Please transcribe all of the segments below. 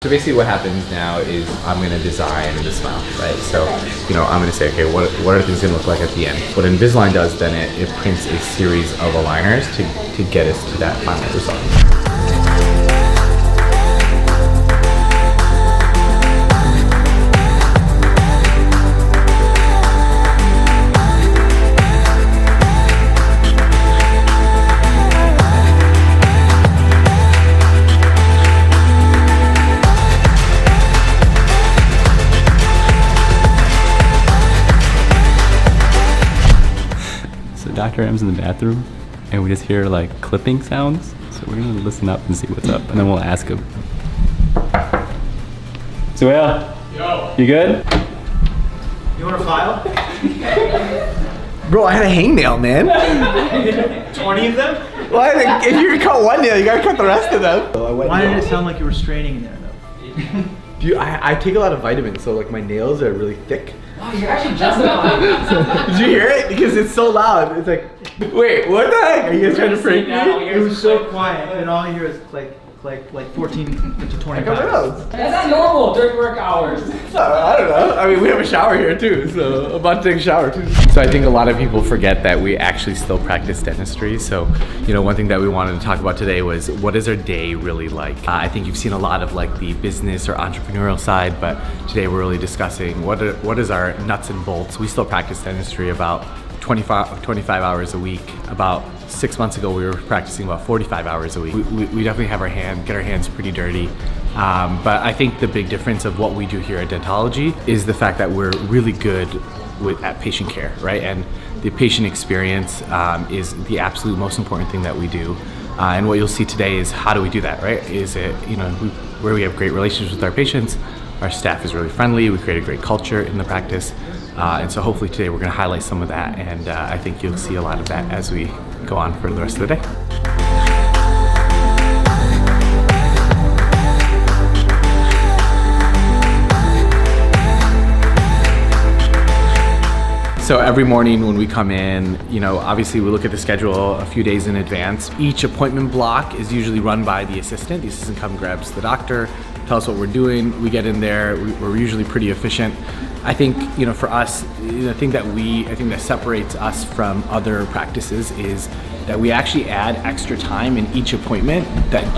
So basically what happens now is I'm gonna design the smile, right? So, I'm gonna say, okay, what are things gonna look like at the end? What Invisalign does, then it prints a series of aligners to get us to that final result. Dr. M's in the bathroom and we just hear like clipping sounds. So we're gonna listen up and see what's up and then we'll ask him. Suhail, yo, you good? You want a file? Bro, I had a hangnail, man. 20 of them? Well, if you cut one nail, you gotta cut the rest of them. Why did it sound like you were straining in there though? I take a lot of vitamins, so like my nails are really thick. Oh, you're actually justifying. Did you hear it? Because it's so loud. It's like, wait, what the heck? Are you guys trying to prank me? It was so quiet, and all you hear is like 14 to 20 pounds. That's not normal during work hours. I don't know. I mean, we have a shower here too, so I'm about to take a shower too. So I think a lot of people forget that we actually still practice dentistry. So, one thing that we wanted to talk about today was what is our day really like? I think you've seen a lot of like the business or entrepreneurial side, but today we're really discussing what is our nuts and bolts. We still practice dentistry about 25 hours a week. About 6 months ago, we were practicing about 45 hours a week. We definitely have get our hands pretty dirty. But I think the big difference of what we do here at Dentology is the fact that we're really good at patient care, right? And the patient experience is the absolute most important thing that we do. And what you'll see today is how do we do that, right? Is it, where we have great relationships with our patients, our staff is really friendly, we create a great culture in the practice. And so hopefully today we're gonna highlight some of that, and I think you'll see a lot of that as we go on for the rest of the day. So every morning when we come in, obviously we look at the schedule a few days in advance. Each appointment block is usually run by the assistant. The assistant comes, grabs the doctor, tells us what we're doing. We get in there, we're usually pretty efficient. I think, for us, the thing that separates us from other practices is that we actually add extra time in each appointment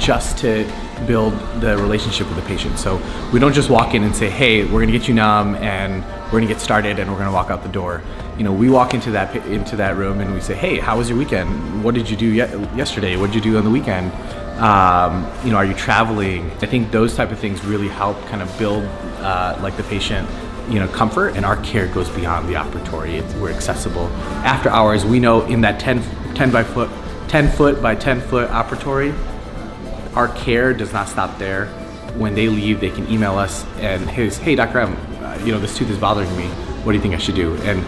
just to build the relationship with the patient. So we don't just walk in and say, hey, we're gonna get you numb and we're gonna get started and we're gonna walk out the door. We walk into that room and we say, hey, how was your weekend? What did you do yesterday? What did you do on the weekend? Are you traveling? I think those type of things really help kind of build the patient comfort, and our care goes beyond the operatory. We're accessible. After hours, we know in that 10 foot by 10 foot operatory, our care does not stop there. When they leave, they can email us and hey, Dr. M, this tooth is bothering me. What do you think I should do? And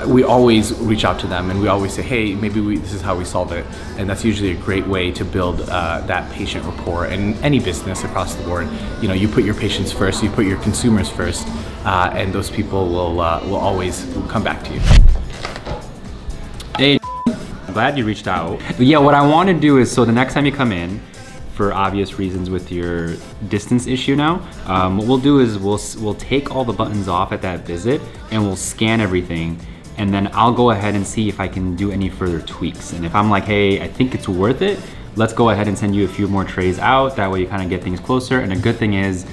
we always reach out to them and we always say, hey, maybe this is how we solve it. And that's usually a great way to build that patient rapport. And any business across the board, you put your patients first, you put your consumers first, and those people will always come back to you. Hey, I'm glad you reached out. But yeah, what I want to do is, so the next time you come in, for obvious reasons with your distance issue now, what we'll do is we'll take all the buttons off at that visit and we'll scan everything, and then I'll go ahead and see if I can do any further tweaks. And if I'm like, hey, I think it's worth it, let's go ahead and send you a few more trays out. That way you kind of get things closer. And the good thing is,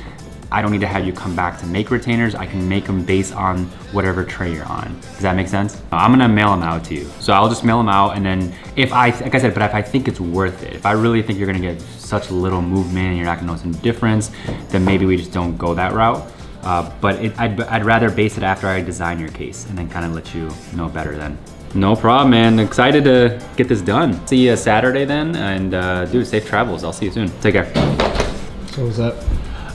I don't need to have you come back to make retainers. I can make them based on whatever tray you're on. Does that make sense? I'm gonna mail them out to you. So I'll just mail them out, and then if I think it's worth it, if I really think you're gonna get such little movement and you're not gonna notice any difference, then maybe we just don't go that route. But I'd rather base it after I design your case and then kind of let you know better then. No problem, man. Excited to get this done. See you Saturday then, and dude, safe travels. I'll see you soon. Take care. What was that?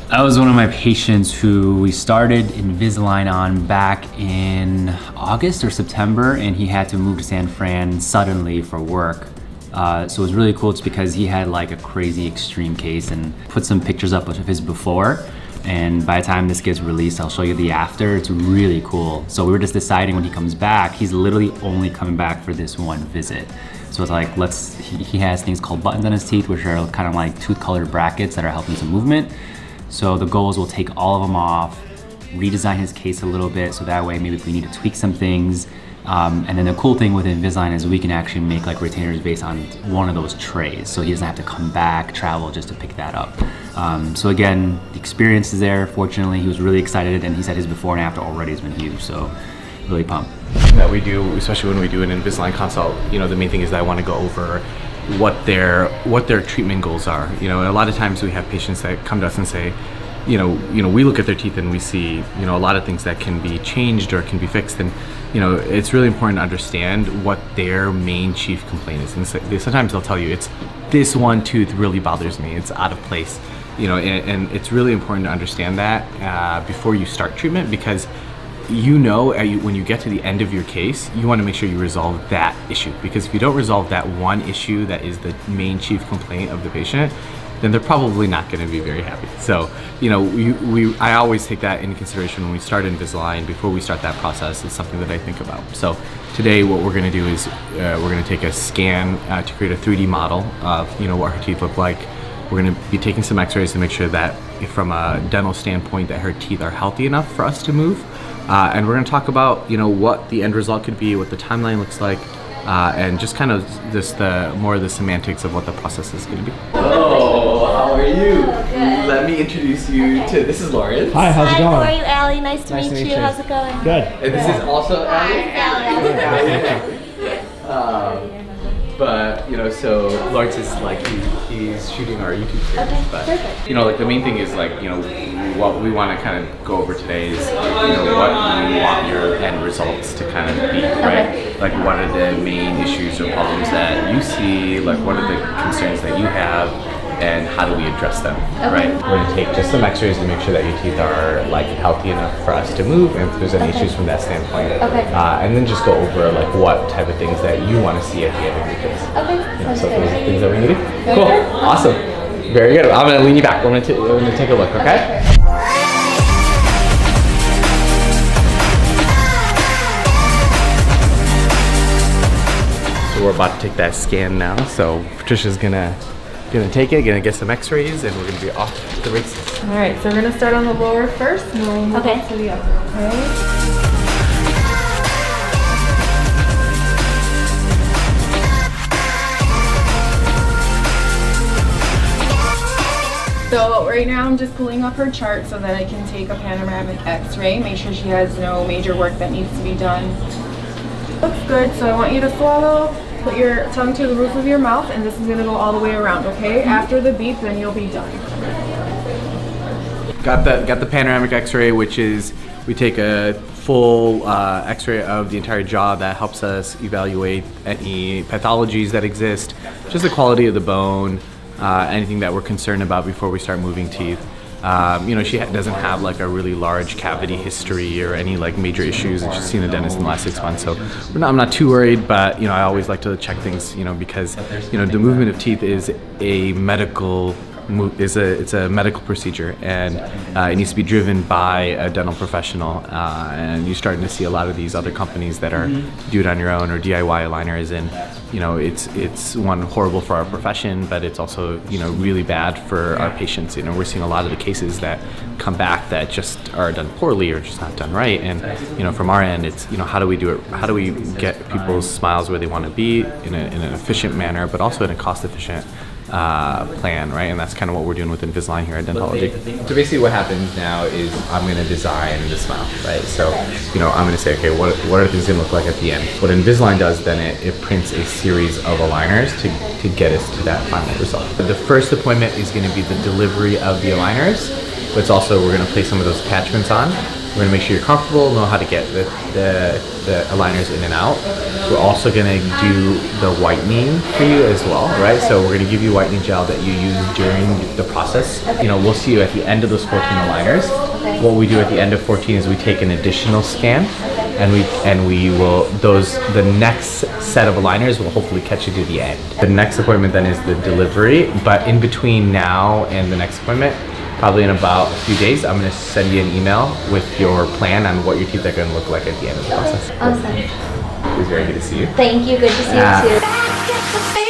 That was one of my patients who we started Invisalign on back in August or September, and he had to move to San Fran suddenly for work. So it was really cool just because he had like a crazy extreme case, and put some pictures up of his before. And by the time this gets released, I'll show you the after. It's really cool. So we were just deciding when he comes back, he's literally only coming back for this one visit. So it's like, he has things called buttons on his teeth, which are kind of like tooth colored brackets that are helping some movement. So the goal is we'll take all of them off, redesign his case a little bit, so that way maybe if we need to tweak some things. And then the cool thing with Invisalign is we can actually make like retainers based on one of those trays, so he doesn't have to come back, travel just to pick that up. So again, the experience is there. Fortunately, he was really excited, and he said his before and after already has been huge, so really pumped. That we do, especially when we do an Invisalign consult, you know, the main thing is that I want to go over what their treatment goals are. You know, and a lot of times we have patients that come to us and say, you know, we look at their teeth and we see, you know, a lot of things that can be changed or can be fixed, and you know, it's really important to understand what their main chief complaint is. And sometimes they'll tell you, it's this one tooth really bothers me, it's out of place, you know, and it's really important to understand that before you start treatment, because you know, when you get to the end of your case, you want to make sure you resolve that issue, because if you don't resolve that one issue that is the main chief complaint of the patient, then they're probably not going to be very happy. So, you know, I always take that into consideration when we start Invisalign. Before we start that process, it's something that I think about. So today what we're going to do is we're going to take a scan to create a 3D model of, you know, what her teeth look like. We're going to be taking some x-rays to make sure that from a dental standpoint that her teeth are healthy enough for us to move. And we're going to talk about, you know, what the end result could be, what the timeline looks like, and just kind of just more of the semantics of what the process is going to be. Oh, how are you? Good. Let me introduce you to, this is Lawrence. Hi, how's it Hi, going? how are you, Allie? Nice to meet you. How's it going? Good. And this is also Allie. But, you know, so Lawrence is like, he's shooting our YouTube series. Okay, but, perfect. You know, like the main thing is like, you know, what we want to kind of go over today is, you know, what you want your end results to kind of be, right? Okay. Like what are the main issues or problems that you see, like what are the concerns that you have, and how do we address them, right? We're going to take just some x-rays to make sure that your teeth are like healthy enough for us to move, and if there's any issues from that standpoint. Okay. And then just go over like what type of things that you want to see at the end of your case. Okay. Yeah, so those are things that we need to do. Cool. Awesome. Very good. I'm going to lean you back. We're going to take a look, okay? So we're about to take that scan now. So Patricia's gonna take it, gonna get some x-rays, and we're gonna be off to the races. All right, so we're gonna start on the lower first, and then we'll move Okay. on to the upper, okay? So right now I'm just pulling up her chart so that I can take a panoramic x-ray, make sure she has no major work that needs to be done. Looks good, so I want you to swallow, put your tongue to the roof of your mouth, and this is gonna go all the way around, okay? After the beep, then you'll be done. Got the panoramic x-ray, which is we take a full x-ray of the entire jaw that helps us evaluate any pathologies that exist, just the quality of the bone, anything that we're concerned about before we start moving teeth. You know, she doesn't have like a really large cavity history or any like major issues, and she's seen a dentist in the last 6 months, so I'm not too worried. But you know, I always like to check things, you know, because you know the movement of teeth is a medical it's a medical procedure, and it needs to be driven by a dental professional. And you're starting to see a lot of these other companies that are do it on your own or DIY aligners, and you know, it's one, horrible for our profession, but it's also, you know, really bad for our patients. You know, we're seeing a lot of the cases that come back that just are done poorly or just not done right. And you know, from our end, it's, you know, how do we do it? How do we get people's smiles where they want to be in an efficient manner, but also in a cost-efficient plan, right? And that's kind of what we're doing with Invisalign here at Dentology. So basically what happens now is I'm going to design the smile, right? So, you know, I'm going to say, okay, what are things going to look like at the end? What Invisalign does, then it prints a series of aligners to get us to that final result. But the first appointment is going to be the delivery of the aligners, but it's also, we're going to place some of those attachments on. We're going to make sure you're comfortable, know how to get the aligners in and out. We're also going to do the whitening for you as well, right? So we're going to give you whitening gel that you use during the process. You know, we'll see you at the end of those 14 aligners. What we do at the end of 14 is we take an additional scan, and we will, the next set of aligners will hopefully catch you to the end. The next appointment then is the delivery, but in between now and the next appointment, probably in about a few days, I'm going to send you an email with your plan on what your teeth are going to look like at the end of the process. Awesome. It was very good to see you. Thank you. Good to see you too.